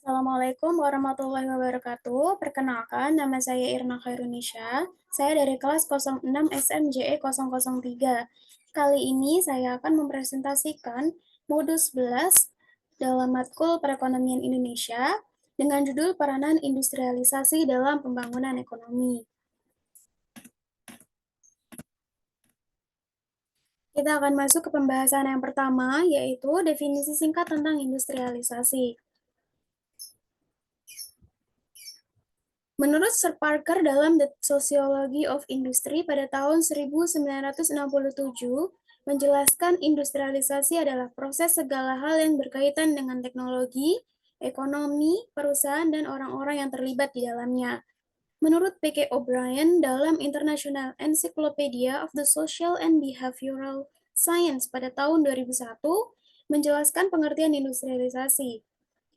Assalamualaikum warahmatullahi wabarakatuh. Perkenalkan, nama saya Irna Khairunisha. Saya dari kelas 06 SMJE 003. Kali ini saya akan mempresentasikan modul 11 dalam matkul perekonomian Indonesia dengan judul peranan industrialisasi dalam pembangunan ekonomi. Kita akan masuk ke pembahasan yang pertama, yaitu definisi singkat tentang industrialisasi. Menurut Sir Parker dalam The Sociology of Industry pada tahun 1967, menjelaskan industrialisasi adalah proses segala hal yang berkaitan dengan teknologi, ekonomi, perusahaan, dan orang-orang yang terlibat di dalamnya. Menurut P.K. O'Brien dalam International Encyclopedia of the Social and Behavioral Science pada tahun 2001, menjelaskan pengertian industrialisasi.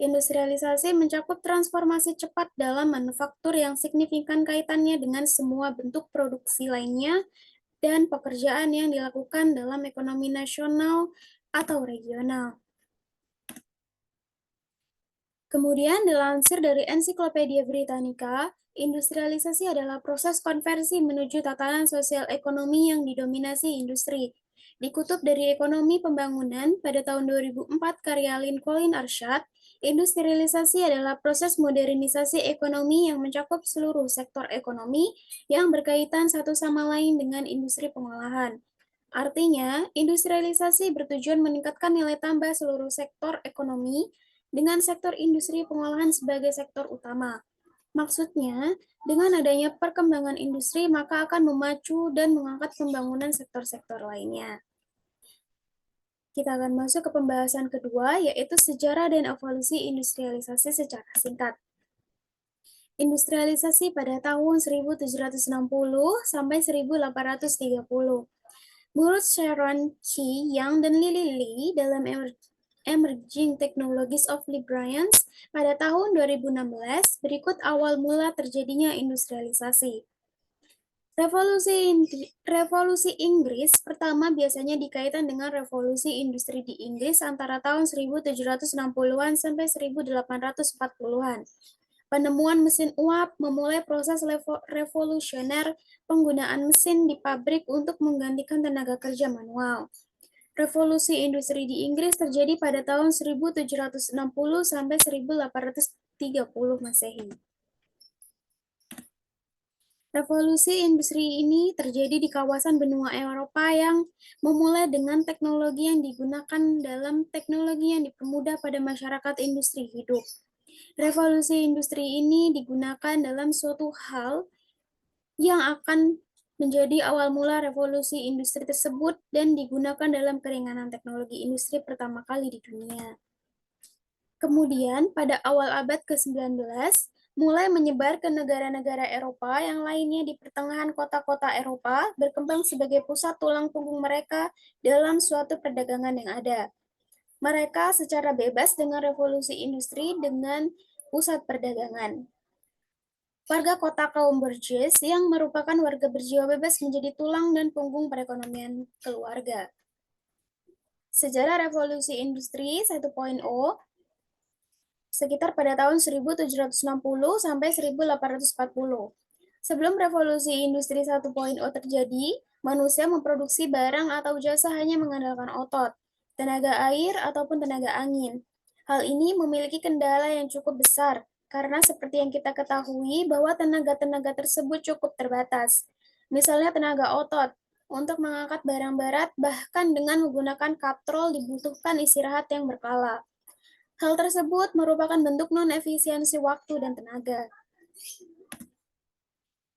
Industrialisasi mencakup transformasi cepat dalam manufaktur yang signifikan kaitannya dengan semua bentuk produksi lainnya dan pekerjaan yang dilakukan dalam ekonomi nasional atau regional. Kemudian dilansir dari Ensiklopedia Britannica, industrialisasi adalah proses konversi menuju tatanan sosial ekonomi yang didominasi industri. Dikutip dari Ekonomi Pembangunan pada tahun 2004 karya Lincoln Arshad, industrialisasi adalah proses modernisasi ekonomi yang mencakup seluruh sektor ekonomi yang berkaitan satu sama lain dengan industri pengolahan. Artinya, industrialisasi bertujuan meningkatkan nilai tambah seluruh sektor ekonomi dengan sektor industri pengolahan sebagai sektor utama. Maksudnya, dengan adanya perkembangan industri, maka akan memacu dan mengangkat pembangunan sektor-sektor lainnya. Kita akan masuk ke pembahasan kedua, yaitu sejarah dan evolusi industrialisasi secara singkat. Industrialisasi pada tahun 1760 sampai 1830. Menurut Sharon Qi, Yang, dan Lily Lee dalam Emerging Technologies of Librarians pada tahun 2016, berikut awal mula terjadinya industrialisasi. Revolusi Inggris pertama biasanya dikaitkan dengan revolusi industri di Inggris antara tahun 1760-an sampai 1840-an. Penemuan mesin uap memulai proses revolusioner penggunaan mesin di pabrik untuk menggantikan tenaga kerja manual. Revolusi industri di Inggris terjadi pada tahun 1760 sampai 1830 Masehi. Revolusi industri ini terjadi di kawasan benua Eropa yang memulai dengan teknologi yang digunakan dalam teknologi yang dipermudah pada masyarakat industri hidup. Revolusi industri ini digunakan dalam suatu hal yang akan menjadi awal mula revolusi industri tersebut dan digunakan dalam keringanan teknologi industri pertama kali di dunia. Kemudian, pada awal abad ke-19, mulai menyebar ke negara-negara Eropa yang lainnya di pertengahan kota-kota Eropa berkembang sebagai pusat tulang punggung mereka dalam suatu perdagangan yang ada. Mereka secara bebas dengan revolusi industri dengan pusat perdagangan. Warga kota kaum Borges yang merupakan warga berjiwa bebas menjadi tulang dan punggung perekonomian keluarga. Sejarah revolusi industri 1.0 sekitar pada tahun 1760 sampai 1840. Sebelum revolusi industri 1.0 terjadi, manusia memproduksi barang atau jasa hanya mengandalkan otot, tenaga air, ataupun tenaga angin. Hal ini memiliki kendala yang cukup besar, karena seperti yang kita ketahui bahwa tenaga-tenaga tersebut cukup terbatas. Misalnya tenaga otot, untuk mengangkat barang berat, bahkan dengan menggunakan katrol dibutuhkan istirahat yang berkala. Hal tersebut merupakan bentuk non-efisiensi waktu dan tenaga.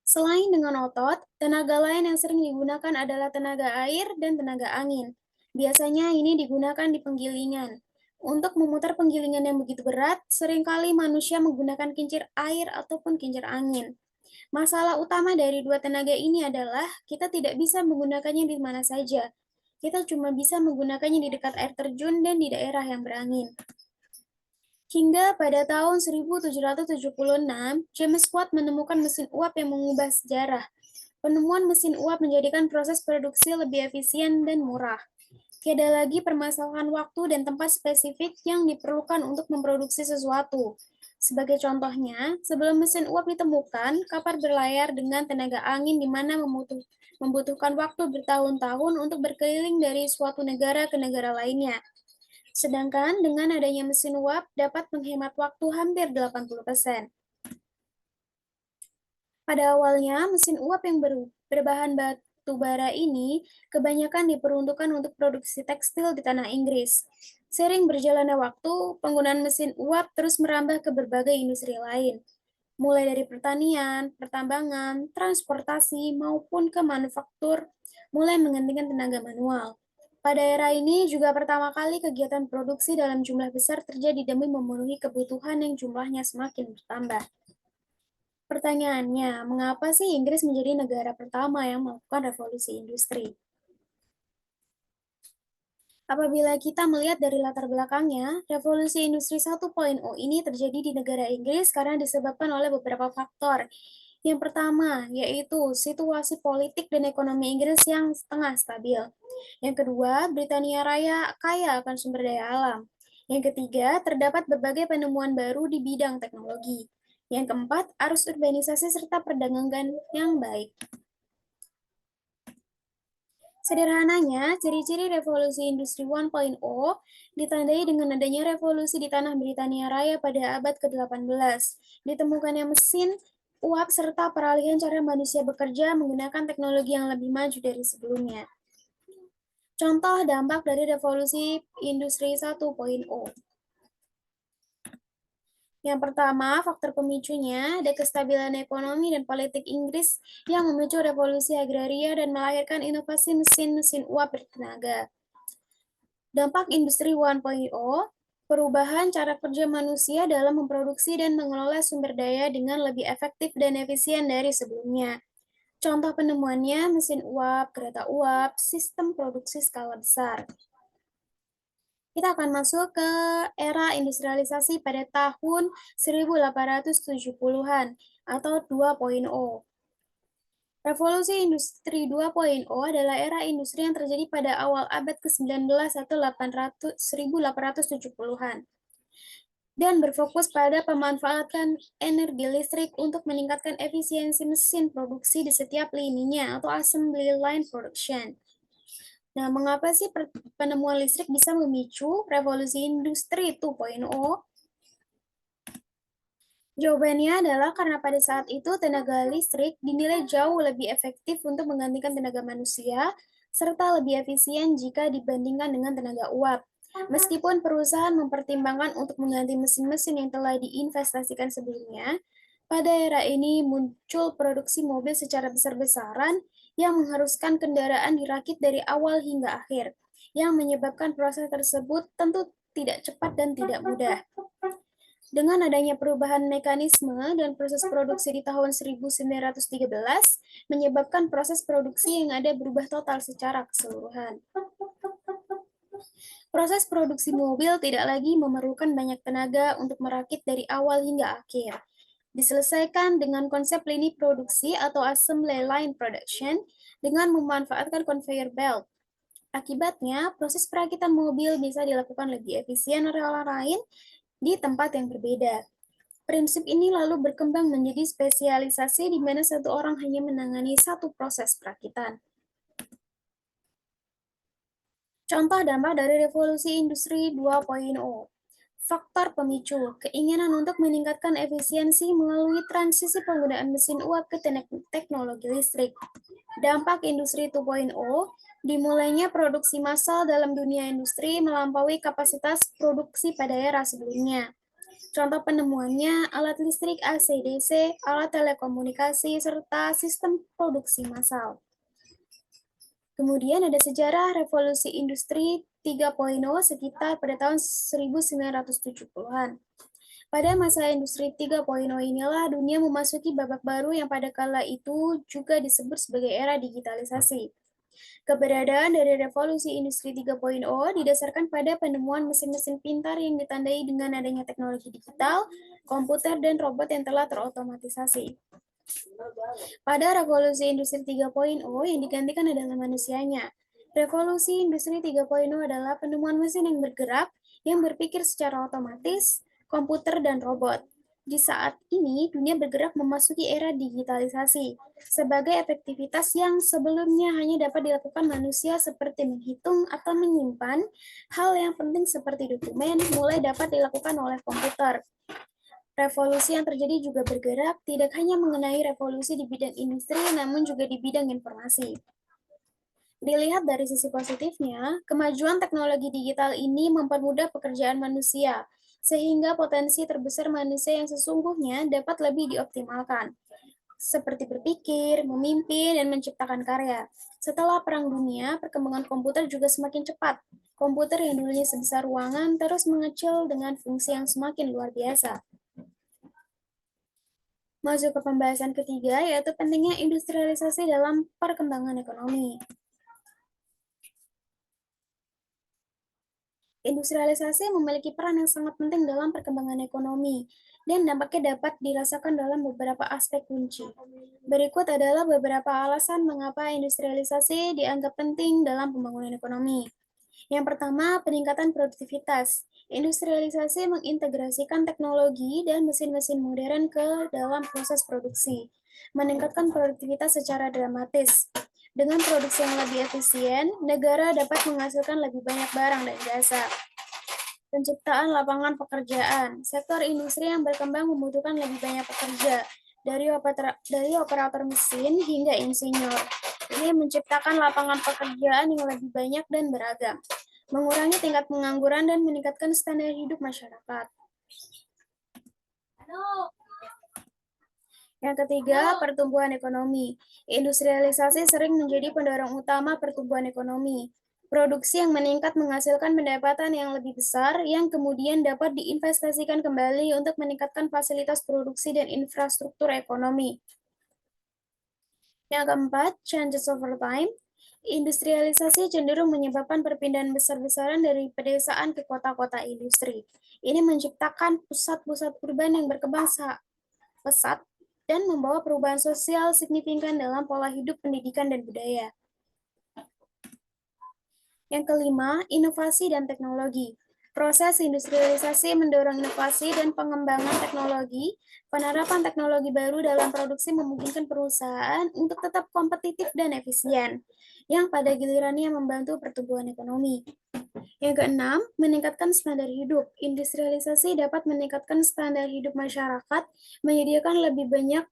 Selain dengan otot, tenaga lain yang sering digunakan adalah tenaga air dan tenaga angin. Biasanya ini digunakan di penggilingan. Untuk memutar penggilingan yang begitu berat, seringkali manusia menggunakan kincir air ataupun kincir angin. Masalah utama dari dua tenaga ini adalah kita tidak bisa menggunakannya di mana saja. Kita cuma bisa menggunakannya di dekat air terjun dan di daerah yang berangin. Hingga pada tahun 1776, James Watt menemukan mesin uap yang mengubah sejarah. Penemuan mesin uap menjadikan proses produksi lebih efisien dan murah. Tiada lagi permasalahan waktu dan tempat spesifik yang diperlukan untuk memproduksi sesuatu. Sebagai contohnya, sebelum mesin uap ditemukan, kapal berlayar dengan tenaga angin di mana membutuhkan waktu bertahun-tahun untuk berkeliling dari suatu negara ke negara lainnya. Sedangkan dengan adanya mesin uap dapat menghemat waktu hampir 80%. Pada awalnya, mesin uap yang berbahan batu bara ini kebanyakan diperuntukkan untuk produksi tekstil di tanah Inggris. Sering berjalannya waktu, penggunaan mesin uap terus merambah ke berbagai industri lain, mulai dari pertanian, pertambangan, transportasi, maupun ke manufaktur, mulai menggantikan tenaga manual. Pada era ini juga pertama kali kegiatan produksi dalam jumlah besar terjadi demi memenuhi kebutuhan yang jumlahnya semakin bertambah. Pertanyaannya, mengapa sih Inggris menjadi negara pertama yang melakukan revolusi industri? Apabila kita melihat dari latar belakangnya, revolusi industri 1.0 ini terjadi di negara Inggris karena disebabkan oleh beberapa faktor. Yang pertama, yaitu situasi politik dan ekonomi Inggris yang setengah stabil. Yang kedua, Britania Raya kaya akan sumber daya alam. Yang ketiga, terdapat berbagai penemuan baru di bidang teknologi. Yang keempat, arus urbanisasi serta perdagangan yang baik. Sederhananya, ciri-ciri revolusi industri 1.0 ditandai dengan adanya revolusi di tanah Britania Raya pada abad ke-18. Ditemukannya mesin uap serta peralihan cara manusia bekerja menggunakan teknologi yang lebih maju dari sebelumnya. Contoh dampak dari revolusi industri 1.0. Yang pertama, faktor pemicunya ada kestabilan ekonomi dan politik Inggris yang memicu revolusi agraria dan melahirkan inovasi mesin-mesin uap bertenaga. Dampak industri 1.0, perubahan cara kerja manusia dalam memproduksi dan mengelola sumber daya dengan lebih efektif dan efisien dari sebelumnya. Contoh penemuannya mesin uap, kereta uap, sistem produksi skala besar. Kita akan masuk ke era industrialisasi pada tahun 1870-an atau 2.0. Revolusi Industri 2.0 adalah era industri yang terjadi pada awal abad ke-19 atau 1870-an dan berfokus pada pemanfaatan energi listrik untuk meningkatkan efisiensi mesin produksi di setiap lininya atau assembly line production. Nah, mengapa sih penemuan listrik bisa memicu revolusi industri 2.0? Jawabannya adalah karena pada saat itu tenaga listrik dinilai jauh lebih efektif untuk menggantikan tenaga manusia, serta lebih efisien jika dibandingkan dengan tenaga uap. Meskipun perusahaan mempertimbangkan untuk mengganti mesin-mesin yang telah diinvestasikan sebelumnya, pada era ini muncul produksi mobil secara besar-besaran yang mengharuskan kendaraan dirakit dari awal hingga akhir, yang menyebabkan proses tersebut tentu tidak cepat dan tidak mudah. Dengan adanya perubahan mekanisme dan proses produksi di tahun 1913, menyebabkan proses produksi yang ada berubah total secara keseluruhan. Proses produksi mobil tidak lagi memerlukan banyak tenaga untuk merakit dari awal hingga akhir. Diselesaikan dengan konsep lini produksi atau assembly line production dengan memanfaatkan conveyor belt. Akibatnya, proses perakitan mobil bisa dilakukan lebih efisien dari orang lain di tempat yang berbeda. Prinsip ini lalu berkembang menjadi spesialisasi di mana satu orang hanya menangani satu proses perakitan. Contoh dampak dari revolusi industri 2.0. Faktor pemicu, keinginan untuk meningkatkan efisiensi melalui transisi penggunaan mesin uap ke teknologi listrik. Dampak industri 2.0, dimulainya produksi massal dalam dunia industri melampaui kapasitas produksi pada era sebelumnya. Contoh penemuannya alat listrik AC/DC, alat telekomunikasi, serta sistem produksi massal. Kemudian ada sejarah revolusi industri 3.0 sekitar pada tahun 1970-an. Pada masa industri 3.0 inilah dunia memasuki babak baru yang pada kala itu juga disebut sebagai era digitalisasi. Keberadaan dari revolusi industri 3.0 didasarkan pada penemuan mesin-mesin pintar yang ditandai dengan adanya teknologi digital, komputer, dan robot yang telah terotomatisasi. Pada revolusi industri 3.0 yang digantikan adalah manusianya. Revolusi industri 3.0 adalah penemuan mesin yang bergerak, yang berpikir secara otomatis, komputer, dan robot. Di saat ini, dunia bergerak memasuki era digitalisasi. Sebagai efektivitas yang sebelumnya hanya dapat dilakukan manusia seperti menghitung atau menyimpan, hal yang penting seperti dokumen mulai dapat dilakukan oleh komputer. Revolusi yang terjadi juga bergerak tidak hanya mengenai revolusi di bidang industri, namun juga di bidang informasi. Dilihat dari sisi positifnya, kemajuan teknologi digital ini mempermudah pekerjaan manusia, sehingga potensi terbesar manusia yang sesungguhnya dapat lebih dioptimalkan, seperti berpikir, memimpin, dan menciptakan karya. Setelah Perang Dunia, perkembangan komputer juga semakin cepat. Komputer yang dulunya sebesar ruangan terus mengecil dengan fungsi yang semakin luar biasa. Masuk ke pembahasan ketiga, yaitu pentingnya industrialisasi dalam perkembangan ekonomi. Industrialisasi memiliki peran yang sangat penting dalam perkembangan ekonomi, dan dampaknya dapat dirasakan dalam beberapa aspek kunci. Berikut adalah beberapa alasan mengapa industrialisasi dianggap penting dalam pembangunan ekonomi. Yang pertama, peningkatan produktivitas. Industrialisasi mengintegrasikan teknologi dan mesin-mesin modern ke dalam proses produksi, meningkatkan produktivitas secara dramatis. Dengan produksi yang lebih efisien, negara dapat menghasilkan lebih banyak barang dan jasa. Penciptaan lapangan pekerjaan. Sektor industri yang berkembang membutuhkan lebih banyak pekerja, dari operator mesin hingga insinyur. Ini menciptakan lapangan pekerjaan yang lebih banyak dan beragam, mengurangi tingkat pengangguran dan meningkatkan standar hidup masyarakat. Yang ketiga, pertumbuhan ekonomi. Industrialisasi sering menjadi pendorong utama pertumbuhan ekonomi. Produksi yang meningkat menghasilkan pendapatan yang lebih besar yang kemudian dapat diinvestasikan kembali untuk meningkatkan fasilitas produksi dan infrastruktur ekonomi. Yang keempat, changes over time. Industrialisasi cenderung menyebabkan perpindahan besar-besaran dari pedesaan ke kota-kota industri. Ini menciptakan pusat-pusat urban yang berkembang pesat dan membawa perubahan sosial signifikan dalam pola hidup, pendidikan, dan budaya. Yang kelima, inovasi dan teknologi. Proses industrialisasi mendorong inovasi dan pengembangan teknologi. Penerapan teknologi baru dalam produksi memungkinkan perusahaan untuk tetap kompetitif dan efisien, yang pada gilirannya membantu pertumbuhan ekonomi. Yang keenam, meningkatkan standar hidup. Industrialisasi dapat meningkatkan standar hidup masyarakat, menyediakan lebih banyak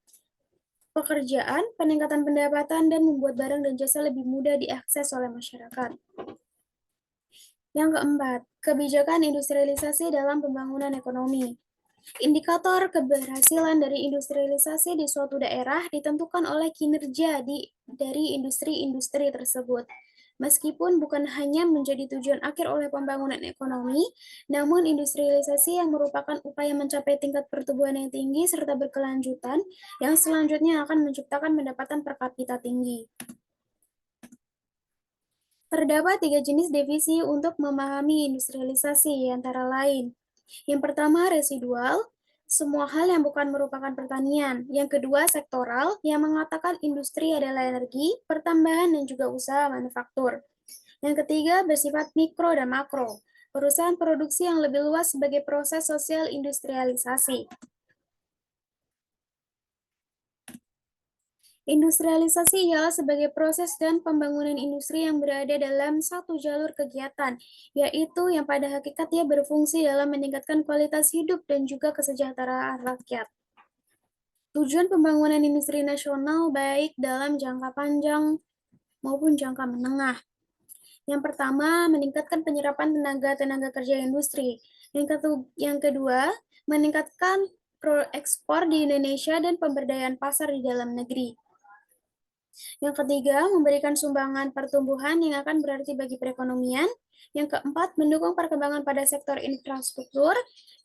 pekerjaan, peningkatan pendapatan, dan membuat barang dan jasa lebih mudah diakses oleh masyarakat. Yang keempat, kebijakan industrialisasi dalam pembangunan ekonomi. Indikator keberhasilan dari industrialisasi di suatu daerah ditentukan oleh kinerja dari industri-industri tersebut. Meskipun bukan hanya menjadi tujuan akhir oleh pembangunan ekonomi, namun industrialisasi yang merupakan upaya mencapai tingkat pertumbuhan yang tinggi serta berkelanjutan, yang selanjutnya akan menciptakan pendapatan per kapita tinggi. Terdapat 3 jenis divisi untuk memahami industrialisasi, antara lain. Yang pertama, residual, semua hal yang bukan merupakan pertanian. Yang kedua, sektoral, yang mengatakan industri adalah energi, pertambangan, dan juga usaha manufaktur. Yang ketiga, bersifat mikro dan makro, perusahaan produksi yang lebih luas sebagai proses sosial industrialisasi. Industrialisasi ialah sebagai proses dan pembangunan industri yang berada dalam satu jalur kegiatan, yaitu yang pada hakikatnya berfungsi dalam meningkatkan kualitas hidup dan juga kesejahteraan rakyat. Tujuan pembangunan industri nasional baik dalam jangka panjang maupun jangka menengah. Yang pertama, meningkatkan penyerapan tenaga kerja industri. Yang kedua, meningkatkan ekspor di Indonesia dan pemberdayaan pasar di dalam negeri. Yang ketiga, memberikan sumbangan pertumbuhan yang akan berarti bagi perekonomian. Yang keempat, mendukung perkembangan pada sektor infrastruktur.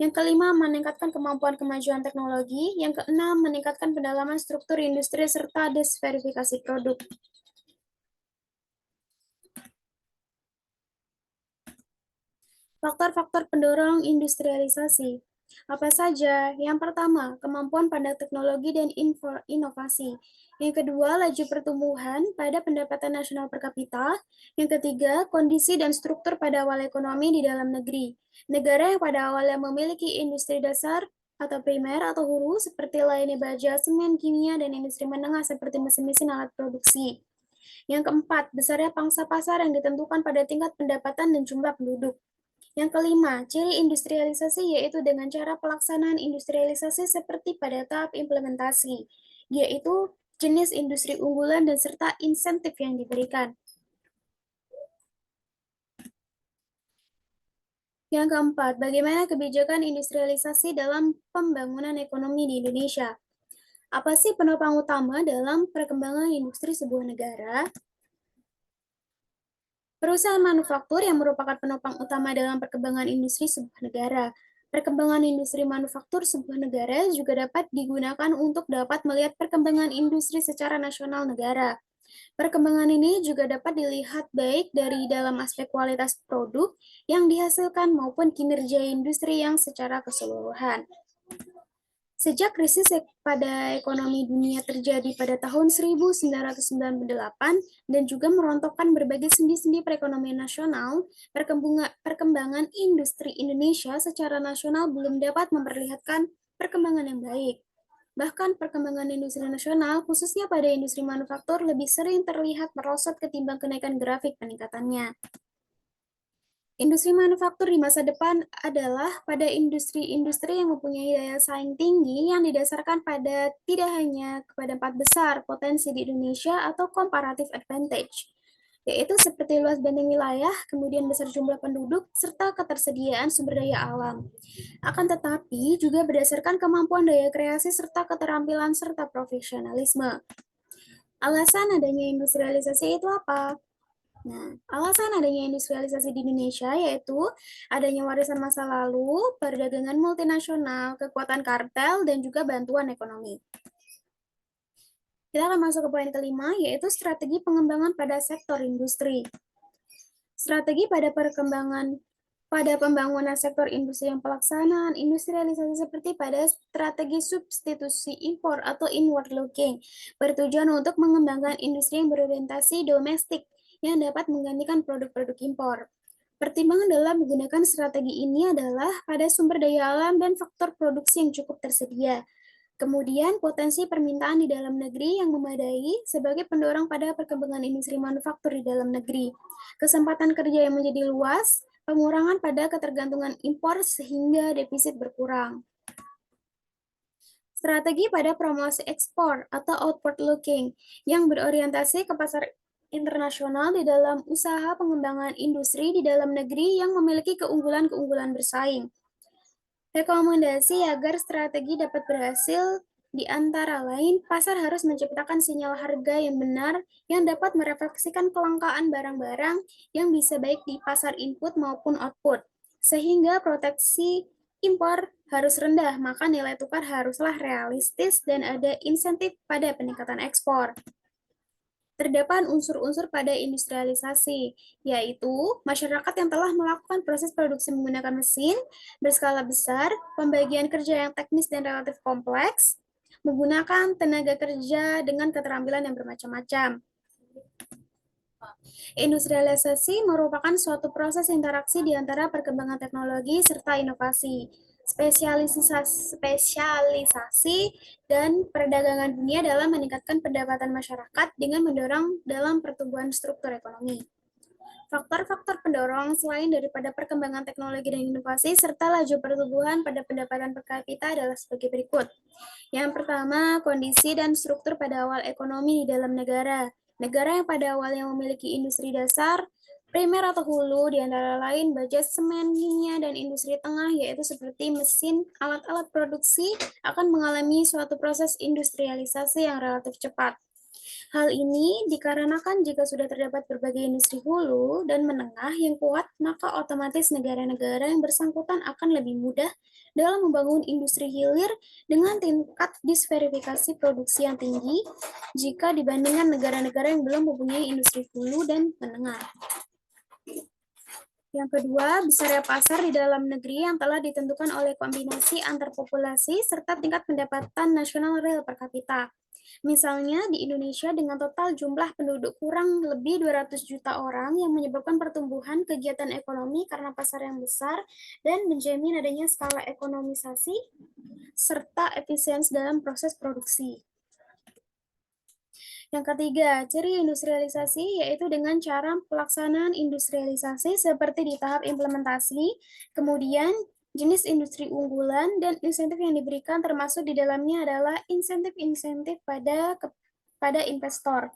Yang kelima, meningkatkan kemampuan kemajuan teknologi. Yang keenam, meningkatkan pendalaman struktur industri serta diversifikasi produk. Faktor-faktor pendorong industrialisasi. Apa saja? Yang pertama, kemampuan pada teknologi dan inovasi. Yang kedua, laju pertumbuhan pada pendapatan nasional per kapita. Yang ketiga, kondisi dan struktur pada awal ekonomi di dalam negeri. Negara yang pada awalnya memiliki industri dasar atau primer atau hulu seperti lainnya baja, semen, kimia, dan industri menengah seperti mesin-mesin alat produksi. Yang keempat, besarnya pangsa pasar yang ditentukan pada tingkat pendapatan dan jumlah penduduk. Yang kelima, ciri industrialisasi yaitu dengan cara pelaksanaan industrialisasi seperti pada tahap implementasi, yaitu jenis industri unggulan dan serta insentif yang diberikan. Yang keempat, bagaimana kebijakan industrialisasi dalam pembangunan ekonomi di Indonesia? Apa sih penopang utama dalam perkembangan industri sebuah negara? Perusahaan manufaktur yang merupakan penopang utama dalam perkembangan industri sebuah negara. Perkembangan industri manufaktur sebuah negara juga dapat digunakan untuk dapat melihat perkembangan industri secara nasional negara. Perkembangan ini juga dapat dilihat baik dari dalam aspek kualitas produk yang dihasilkan maupun kinerja industri yang secara keseluruhan. Sejak krisis pada ekonomi dunia terjadi pada tahun 1998 dan juga merontokkan berbagai sendi-sendi perekonomian nasional, perkembangan industri Indonesia secara nasional belum dapat memperlihatkan perkembangan yang baik. Bahkan perkembangan industri nasional, khususnya pada industri manufaktur, lebih sering terlihat merosot ketimbang kenaikan grafik peningkatannya. Industri manufaktur di masa depan adalah pada industri-industri yang mempunyai daya saing tinggi yang didasarkan pada tidak hanya kepada 4 besar potensi di Indonesia atau comparative advantage, yaitu seperti luas banding wilayah, kemudian besar jumlah penduduk, serta ketersediaan sumber daya alam. Akan tetapi juga berdasarkan kemampuan daya kreasi serta keterampilan serta profesionalisme. Alasan adanya industrialisasi itu apa? Nah, alasan adanya industrialisasi di Indonesia yaitu adanya warisan masa lalu, perdagangan multinasional, kekuatan kartel, dan juga bantuan ekonomi. Kita akan masuk ke poin kelima, yaitu strategi pengembangan pada sektor industri. Strategi pada pembangunan sektor industri yang pelaksanaan industrialisasi seperti pada strategi substitusi impor atau inward looking, bertujuan untuk mengembangkan industri yang berorientasi domestik yang dapat menggantikan produk-produk impor. Pertimbangan dalam menggunakan strategi ini adalah pada sumber daya alam dan faktor produksi yang cukup tersedia. Kemudian, potensi permintaan di dalam negeri yang memadai sebagai pendorong pada perkembangan industri manufaktur di dalam negeri. Kesempatan kerja yang menjadi luas, pengurangan pada ketergantungan impor sehingga defisit berkurang. Strategi pada promosi ekspor atau outward looking yang berorientasi ke pasar internasional di dalam usaha pengembangan industri di dalam negeri yang memiliki keunggulan-keunggulan bersaing. Rekomendasi agar strategi dapat berhasil di antara lain, pasar harus menciptakan sinyal harga yang benar yang dapat merefleksikan kelangkaan barang-barang yang bisa baik di pasar input maupun output, sehingga proteksi impor harus rendah, maka nilai tukar haruslah realistis dan ada insentif pada peningkatan ekspor. Terdapat unsur-unsur pada industrialisasi, yaitu masyarakat yang telah melakukan proses produksi menggunakan mesin berskala besar, pembagian kerja yang teknis dan relatif kompleks, menggunakan tenaga kerja dengan keterampilan yang bermacam-macam. Industrialisasi merupakan suatu proses interaksi di antara perkembangan teknologi serta inovasi, spesialisasi dan perdagangan dunia dalam meningkatkan pendapatan masyarakat dengan mendorong dalam pertumbuhan struktur ekonomi. Faktor-faktor pendorong selain daripada perkembangan teknologi dan inovasi serta laju pertumbuhan pada pendapatan per kapita adalah sebagai berikut. Yang pertama, kondisi dan struktur pada awal ekonomi di dalam negara. Negara yang pada awalnya memiliki industri dasar, primer atau hulu, di antara lain baja, semen, kimia, dan industri tengah, yaitu seperti mesin, alat-alat produksi, akan mengalami suatu proses industrialisasi yang relatif cepat. Hal ini dikarenakan jika sudah terdapat berbagai industri hulu dan menengah yang kuat, maka otomatis negara-negara yang bersangkutan akan lebih mudah dalam membangun industri hilir dengan tingkat diversifikasi produksi yang tinggi jika dibandingkan negara-negara yang belum mempunyai industri hulu dan menengah. Yang kedua, besarnya pasar di dalam negeri yang telah ditentukan oleh kombinasi antar populasi serta tingkat pendapatan nasional real per kapita. Misalnya di Indonesia dengan total jumlah penduduk kurang lebih 200 juta orang yang menyebabkan pertumbuhan kegiatan ekonomi karena pasar yang besar dan menjamin adanya skala ekonomisasi serta efisiensi dalam proses produksi. Yang ketiga, ciri industrialisasi yaitu dengan cara pelaksanaan industrialisasi seperti di tahap implementasi, kemudian jenis industri unggulan, dan insentif yang diberikan termasuk di dalamnya adalah insentif-insentif pada investor.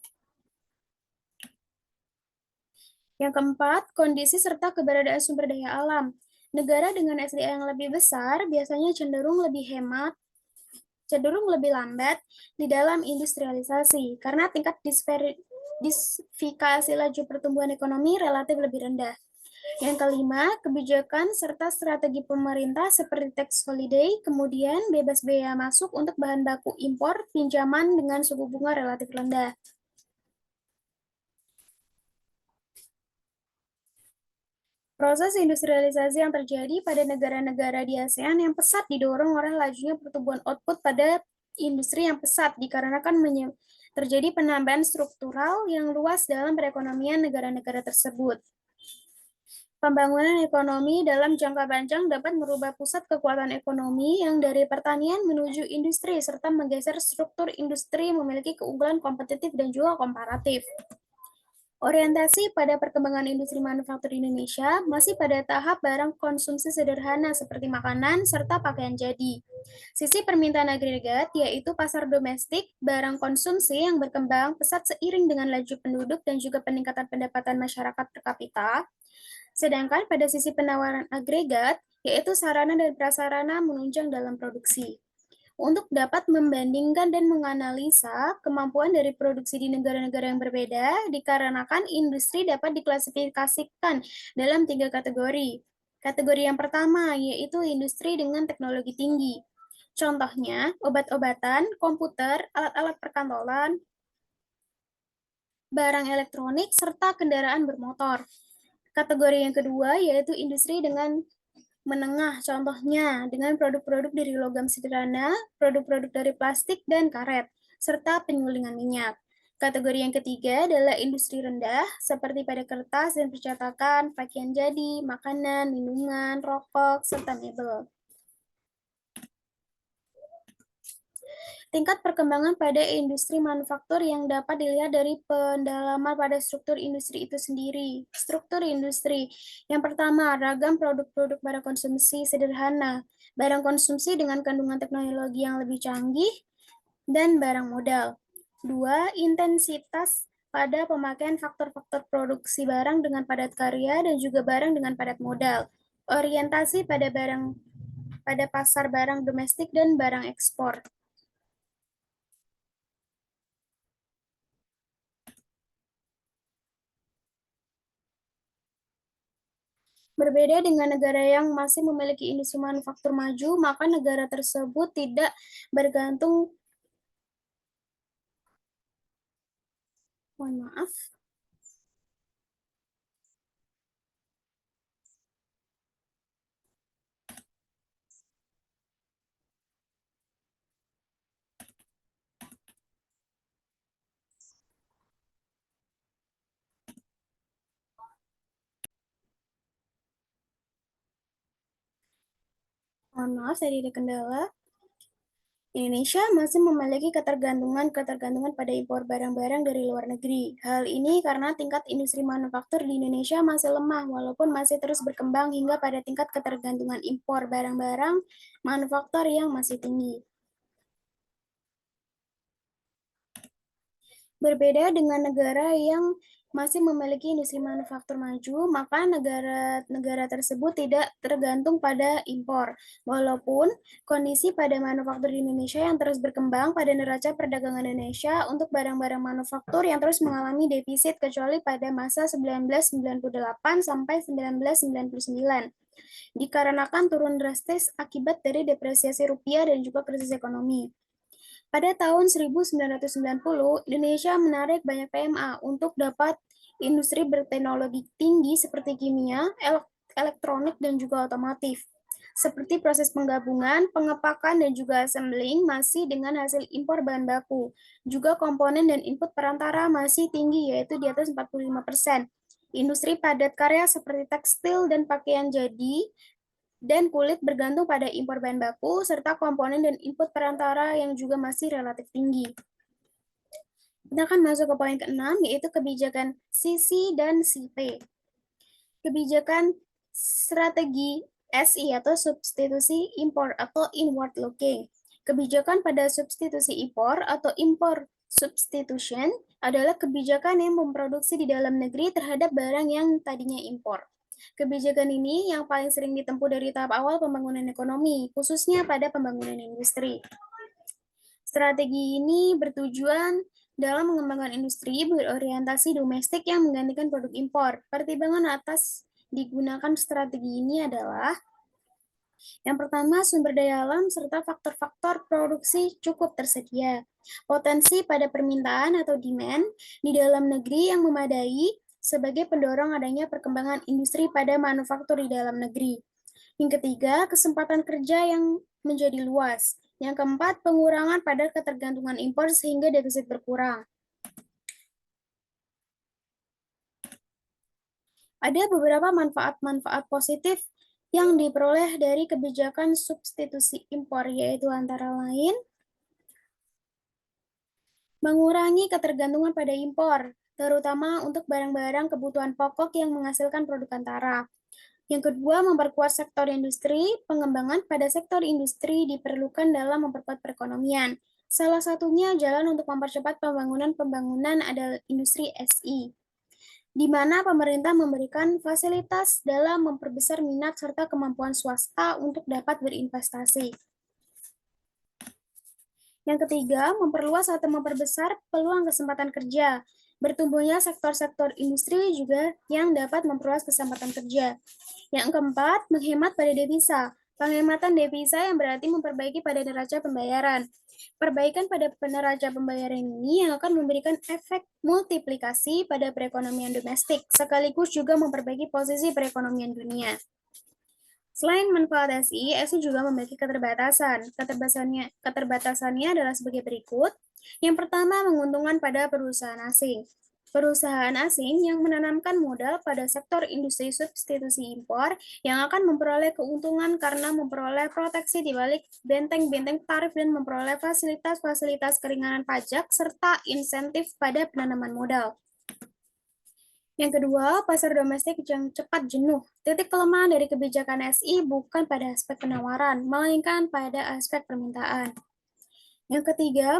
Yang keempat, kondisi serta keberadaan sumber daya alam. Negara dengan SDA yang lebih besar biasanya cenderung lebih lambat di dalam industrialisasi karena tingkat diversifikasi laju pertumbuhan ekonomi relatif lebih rendah. Yang kelima, kebijakan serta strategi pemerintah seperti tax holiday, kemudian bebas bea masuk untuk bahan baku impor, pinjaman dengan suku bunga relatif rendah. Proses industrialisasi yang terjadi pada negara-negara di ASEAN yang pesat didorong oleh lajunya pertumbuhan output pada industri yang pesat dikarenakan terjadi penambahan struktural yang luas dalam perekonomian negara-negara tersebut. Pembangunan ekonomi dalam jangka panjang dapat merubah pusat kekuatan ekonomi yang dari pertanian menuju industri serta menggeser struktur industri memiliki keunggulan kompetitif dan juga komparatif. Orientasi pada perkembangan industri manufaktur di Indonesia masih pada tahap barang konsumsi sederhana seperti makanan serta pakaian jadi. Sisi permintaan agregat yaitu pasar domestik, barang konsumsi yang berkembang pesat seiring dengan laju penduduk dan juga peningkatan pendapatan masyarakat per kapita. Sedangkan pada sisi penawaran agregat yaitu sarana dan prasarana menunjang dalam produksi. Untuk dapat membandingkan dan menganalisa kemampuan dari produksi di negara-negara yang berbeda, dikarenakan industri dapat diklasifikasikan dalam 3 kategori. Kategori yang pertama yaitu industri dengan teknologi tinggi. Contohnya, obat-obatan, komputer, alat-alat perkantoran, barang elektronik, serta kendaraan bermotor. Kategori yang kedua yaitu industri dengan menengah, contohnya dengan produk-produk dari logam sederhana, produk-produk dari plastik dan karet, serta penyulingan minyak. Kategori yang ketiga adalah industri rendah, seperti pada kertas dan percetakan, pakaian jadi, makanan, minuman, rokok, serta mebel. Tingkat perkembangan pada industri manufaktur yang dapat dilihat dari pendalaman pada struktur industri itu sendiri. Struktur industri. Yang pertama, ragam produk-produk barang konsumsi sederhana, barang konsumsi dengan kandungan teknologi yang lebih canggih, dan barang modal. Dua, intensitas pada pemakaian faktor-faktor produksi barang dengan padat karya dan juga barang dengan padat modal. Orientasi pada pasar barang domestik dan barang ekspor. Berbeda dengan negara yang masih memiliki industri manufaktur maju, maka negara tersebut tidak bergantung, mohon maaf, saya ada kendala. Indonesia masih memiliki ketergantungan pada impor barang-barang dari luar negeri. Hal ini karena tingkat industri manufaktur di Indonesia masih lemah, walaupun masih terus berkembang hingga pada tingkat ketergantungan impor barang-barang manufaktur yang masih tinggi. Berbeda dengan negara yang masih memiliki industri manufaktur maju, maka negara-negara tersebut tidak tergantung pada impor. Walaupun kondisi pada manufaktur di Indonesia yang terus berkembang pada neraca perdagangan Indonesia untuk barang-barang manufaktur yang terus mengalami defisit kecuali pada masa 1998 sampai 1999 dikarenakan turun drastis akibat dari depresiasi rupiah dan juga krisis ekonomi. Pada tahun 1990, Indonesia menarik banyak PMA untuk dapat industri berteknologi tinggi seperti kimia, elektronik, dan juga otomotif. Seperti proses penggabungan, pengepakan, dan juga assembling masih dengan hasil impor bahan baku. Juga komponen dan input perantara masih tinggi, yaitu di atas 45%. Industri padat karya seperti tekstil dan pakaian jadi dan kulit bergantung pada impor bahan baku, serta komponen dan input perantara yang juga masih relatif tinggi. Kita akan masuk ke poin ke-6, yaitu kebijakan CC dan CP. Kebijakan strategi SI atau substitusi impor atau inward looking. Kebijakan pada substitusi impor atau import substitution adalah kebijakan yang memproduksi di dalam negeri terhadap barang yang tadinya impor. Kebijakan ini yang paling sering ditempuh dari tahap awal pembangunan ekonomi, khususnya pada pembangunan industri. Strategi ini bertujuan dalam mengembangkan industri berorientasi domestik yang menggantikan produk impor. Pertimbangan atas digunakan strategi ini adalah yang pertama, sumber daya alam serta faktor-faktor produksi cukup tersedia. Potensi pada permintaan atau demand di dalam negeri yang memadai sebagai pendorong adanya perkembangan industri pada manufaktur di dalam negeri. Yang ketiga, kesempatan kerja yang menjadi luas. Yang keempat, pengurangan pada ketergantungan impor sehingga defisit berkurang. Ada beberapa manfaat-manfaat positif yang diperoleh dari kebijakan substitusi impor, yaitu antara lain mengurangi ketergantungan pada impor, terutama untuk barang-barang kebutuhan pokok yang menghasilkan produk antara. Yang kedua, memperkuat sektor industri. Pengembangan pada sektor industri diperlukan dalam memperkuat perekonomian. Salah satunya jalan untuk mempercepat pembangunan adalah industri SI, di mana pemerintah memberikan fasilitas dalam memperbesar minat serta kemampuan swasta untuk dapat berinvestasi. Yang ketiga, memperluas atau memperbesar peluang kesempatan kerja. Bertumbuhnya sektor-sektor industri juga yang dapat memperluas kesempatan kerja. Yang keempat, menghemat pada devisa. Penghematan devisa yang berarti memperbaiki pada neraca pembayaran. Perbaikan pada neraca pembayaran ini yang akan memberikan efek multiplikasi pada perekonomian domestik, sekaligus juga memperbaiki posisi perekonomian dunia. Selain manfaat SI juga memiliki keterbatasan. Keterbatasannya adalah sebagai berikut. Yang pertama, menguntungkan pada perusahaan asing. Perusahaan asing yang menanamkan modal pada sektor industri substitusi impor yang akan memperoleh keuntungan karena memperoleh proteksi di balik benteng-benteng tarif dan memperoleh fasilitas-fasilitas keringanan pajak serta insentif pada penanaman modal. Yang kedua, pasar domestik yang cepat jenuh. Titik kelemahan dari kebijakan SI bukan pada aspek penawaran, melainkan pada aspek permintaan. Yang ketiga,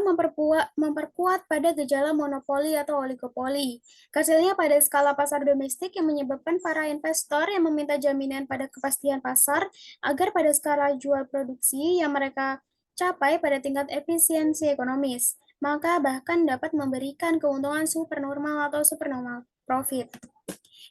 memperkuat pada gejala monopoli atau oligopoli. Hasilnya pada skala pasar domestik yang menyebabkan para investor yang meminta jaminan pada kepastian pasar agar pada skala jual produksi yang mereka capai pada tingkat efisiensi ekonomis, maka bahkan dapat memberikan keuntungan supernormal atau supernormal profit.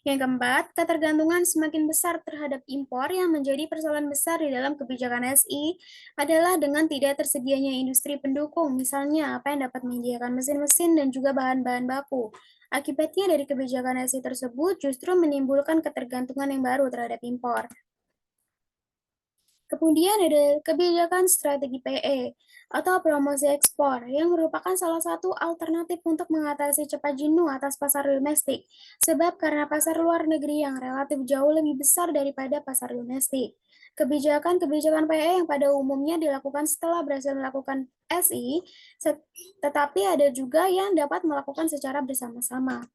Yang keempat, ketergantungan semakin besar terhadap impor yang menjadi persoalan besar di dalam kebijakan SI adalah dengan tidak tersedianya industri pendukung, misalnya apa yang dapat menyediakan mesin-mesin dan juga bahan-bahan baku. Akibatnya dari kebijakan SI tersebut justru menimbulkan ketergantungan yang baru terhadap impor. Kemudian ada kebijakan strategi PE atau promosi ekspor yang merupakan salah satu alternatif untuk mengatasi cepat jenuh atas pasar domestik. Sebab karena pasar luar negeri yang relatif jauh lebih besar daripada pasar domestik. Kebijakan-kebijakan PE yang pada umumnya dilakukan setelah berhasil melakukan SI, tetapi ada juga yang dapat melakukan secara bersama-sama.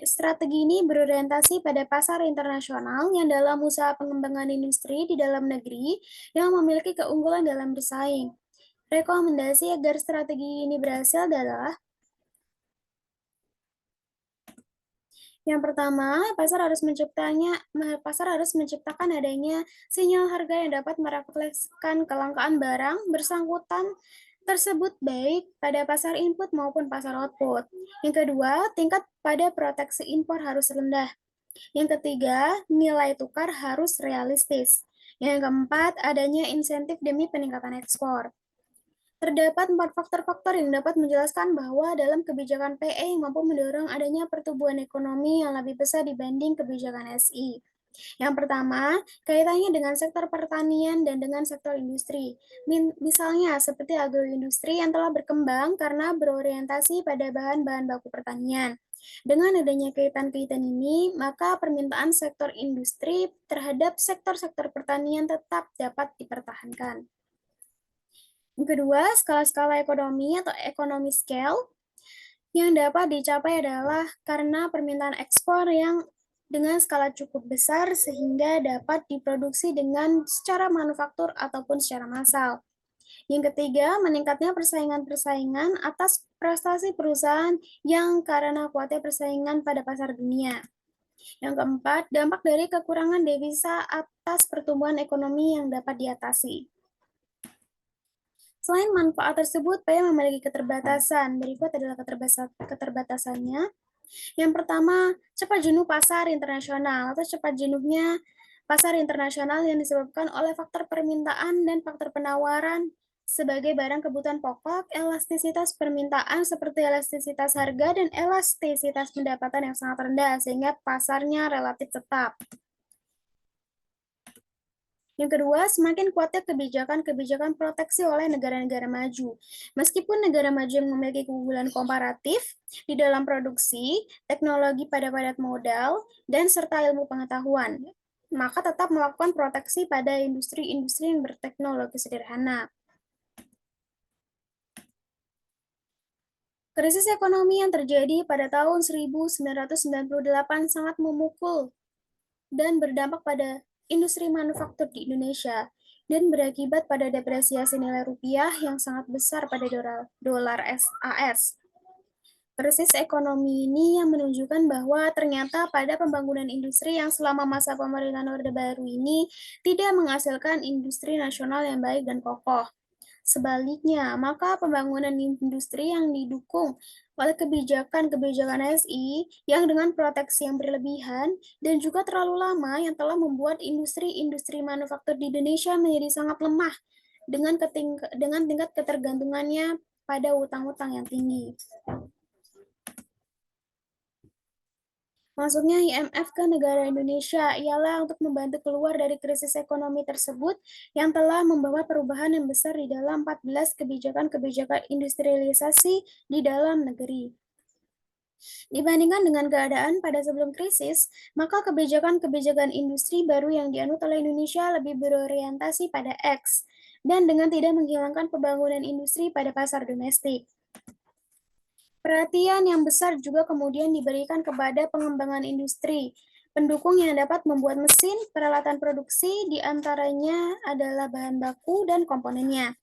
Strategi ini berorientasi pada pasar internasional yang dalam usaha pengembangan industri di dalam negeri yang memiliki keunggulan dalam bersaing. Rekomendasi agar strategi ini berhasil adalah yang pertama, pasar harus menciptakan adanya sinyal harga yang dapat merefleksikan kelangkaan barang bersangkutan tersebut baik pada pasar input maupun pasar output. Yang kedua, tingkat pada proteksi impor harus rendah. Yang ketiga, nilai tukar harus realistis. Yang keempat, adanya insentif demi peningkatan ekspor. Terdapat 4 faktor-faktor yang dapat menjelaskan bahwa dalam kebijakan PE yang mampu mendorong adanya pertumbuhan ekonomi yang lebih besar dibanding kebijakan SI. Yang pertama, kaitannya dengan sektor pertanian dan dengan sektor industri. Misalnya, seperti agroindustri yang telah berkembang karena berorientasi pada bahan-bahan baku pertanian. Dengan adanya kaitan-kaitan ini, maka permintaan sektor industri terhadap sektor-sektor pertanian tetap dapat dipertahankan. Yang kedua, skala-skala ekonomi atau economy scale yang dapat dicapai adalah karena permintaan ekspor yang dengan skala cukup besar sehingga dapat diproduksi dengan secara manufaktur ataupun secara massal. Yang ketiga, meningkatnya persaingan-persaingan atas prestasi perusahaan yang karena kuatnya persaingan pada pasar dunia. Yang keempat, dampak dari kekurangan devisa atas pertumbuhan ekonomi yang dapat diatasi. Selain manfaat tersebut, PAYA memiliki keterbatasan. Berikut adalah keterbatasannya. Yang pertama, cepat jenuh pasar internasional atau cepat jenuhnya pasar internasional yang disebabkan oleh faktor permintaan dan faktor penawaran sebagai barang kebutuhan pokok, elastisitas permintaan seperti elastisitas harga dan elastisitas pendapatan yang sangat rendah sehingga pasarnya relatif tetap. Yang kedua, semakin kuatnya kebijakan-kebijakan proteksi oleh negara-negara maju. Meskipun negara maju yang memiliki keunggulan komparatif di dalam produksi, teknologi pada padat modal, dan serta ilmu pengetahuan, maka tetap melakukan proteksi pada industri-industri yang berteknologi sederhana. Krisis ekonomi yang terjadi pada tahun 1998 sangat memukul dan berdampak pada industri manufaktur di Indonesia dan berakibat pada depresiasi nilai rupiah yang sangat besar pada dolar AS. Krisis ekonomi ini yang menunjukkan bahwa ternyata pada pembangunan industri yang selama masa pemerintahan Orde Baru ini tidak menghasilkan industri nasional yang baik dan kokoh. Sebaliknya, maka pembangunan industri yang didukung oleh kebijakan-kebijakan SI yang dengan proteksi yang berlebihan dan juga terlalu lama yang telah membuat industri-industri manufaktur di Indonesia menjadi sangat lemah dengan tingkat ketergantungannya pada utang-utang yang tinggi. Masuknya IMF ke negara Indonesia ialah untuk membantu keluar dari krisis ekonomi tersebut yang telah membawa perubahan yang besar di dalam 14 kebijakan-kebijakan industrialisasi di dalam negeri. Dibandingkan dengan keadaan pada sebelum krisis, maka kebijakan-kebijakan industri baru yang dianut oleh Indonesia lebih berorientasi pada X, dan dengan tidak menghilangkan pembangunan industri pada pasar domestik. Perhatian yang besar juga kemudian diberikan kepada pengembangan industri, pendukung yang dapat membuat mesin, peralatan produksi, diantaranya adalah bahan baku dan komponennya.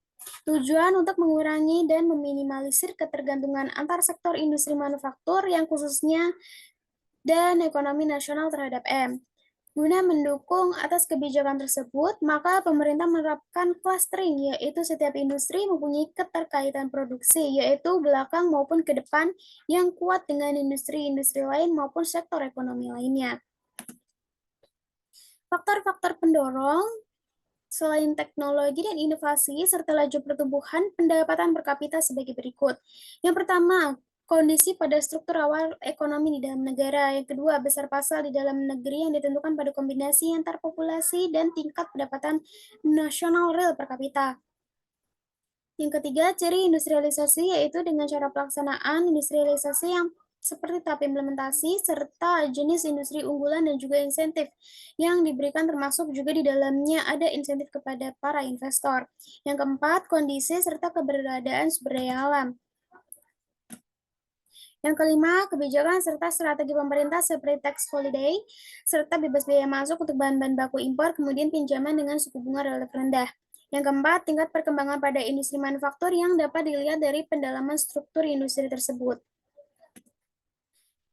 Tujuan untuk mengurangi dan meminimalisir ketergantungan antar sektor industri manufaktur yang khususnya dan ekonomi nasional terhadap M. Guna mendukung atas kebijakan tersebut, maka pemerintah menerapkan clustering, yaitu setiap industri mempunyai keterkaitan produksi, yaitu belakang maupun ke depan yang kuat dengan industri-industri lain maupun sektor ekonomi lainnya. Faktor-faktor pendorong selain teknologi dan inovasi serta laju pertumbuhan pendapatan per kapita sebagai berikut. Yang pertama, kondisi pada struktur awal ekonomi di dalam negara. Yang kedua, besar pasar di dalam negeri yang ditentukan pada kombinasi antar populasi dan tingkat pendapatan nasional real per kapita. Yang ketiga, ciri industrialisasi yaitu dengan cara pelaksanaan industrialisasi yang seperti tahap implementasi, serta jenis industri unggulan dan juga insentif yang diberikan termasuk juga di dalamnya ada insentif kepada para investor. Yang keempat, kondisi serta keberadaan sumber daya alam. Yang kelima, kebijakan serta strategi pemerintah seperti tax holiday, serta bebas biaya masuk untuk bahan-bahan baku impor, kemudian pinjaman dengan suku bunga relatif rendah. Yang keempat, tingkat perkembangan pada industri manufaktur yang dapat dilihat dari pendalaman struktur industri tersebut.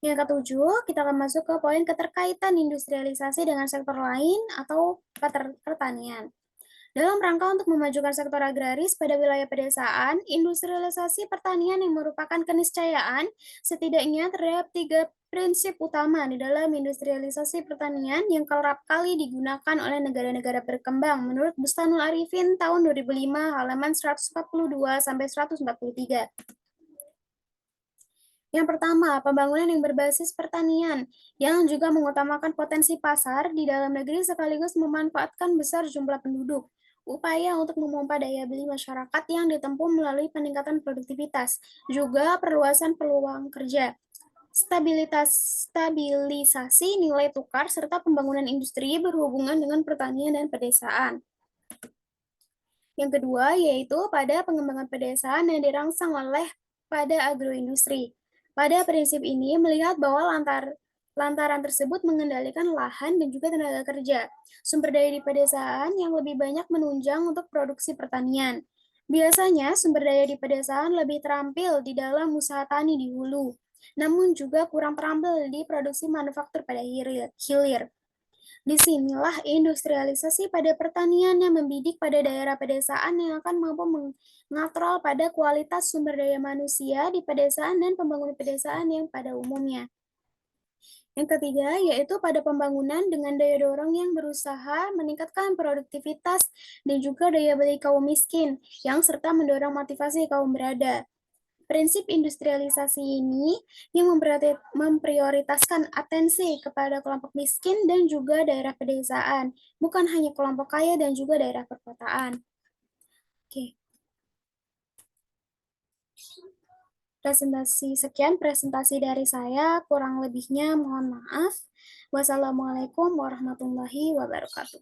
Yang ketujuh, kita akan masuk ke poin keterkaitan industrialisasi dengan sektor lain atau pertanian. Dalam rangka untuk memajukan sektor agraris pada wilayah pedesaan, industrialisasi pertanian yang merupakan keniscayaan setidaknya terhadap 3 prinsip utama di dalam industrialisasi pertanian yang kerap kali digunakan oleh negara-negara berkembang menurut Bustanul Arifin tahun 2005 halaman 142 sampai 143. Yang pertama, pembangunan yang berbasis pertanian, yang juga mengutamakan potensi pasar di dalam negeri sekaligus memanfaatkan besar jumlah penduduk. Upaya untuk memompa daya beli masyarakat yang ditempuh melalui peningkatan produktivitas, juga perluasan peluang kerja. Stabilisasi nilai tukar serta pembangunan industri berhubungan dengan pertanian dan pedesaan. Yang kedua yaitu pada pengembangan pedesaan yang dirangsang oleh pada agroindustri. Pada prinsip ini melihat bahwa lantaran tersebut mengendalikan lahan dan juga tenaga kerja. Sumber daya di pedesaan yang lebih banyak menunjang untuk produksi pertanian. Biasanya sumber daya di pedesaan lebih terampil di dalam usaha tani di hulu, namun juga kurang terampil di produksi manufaktur pada hilir. Disinilah industrialisasi pada pertanian yang membidik pada daerah pedesaan yang akan mampu mengontrol pada kualitas sumber daya manusia di pedesaan dan pembangunan pedesaan yang pada umumnya. Yang ketiga, yaitu pada pembangunan dengan daya dorong yang berusaha meningkatkan produktivitas dan juga daya beli kaum miskin, yang serta mendorong motivasi kaum berada. Prinsip industrialisasi ini yang memprioritaskan atensi kepada kelompok miskin dan juga daerah pedesaan, bukan hanya kelompok kaya dan juga daerah perkotaan. Oke. Sekian presentasi dari saya, kurang lebihnya mohon maaf. Wassalamualaikum warahmatullahi wabarakatuh.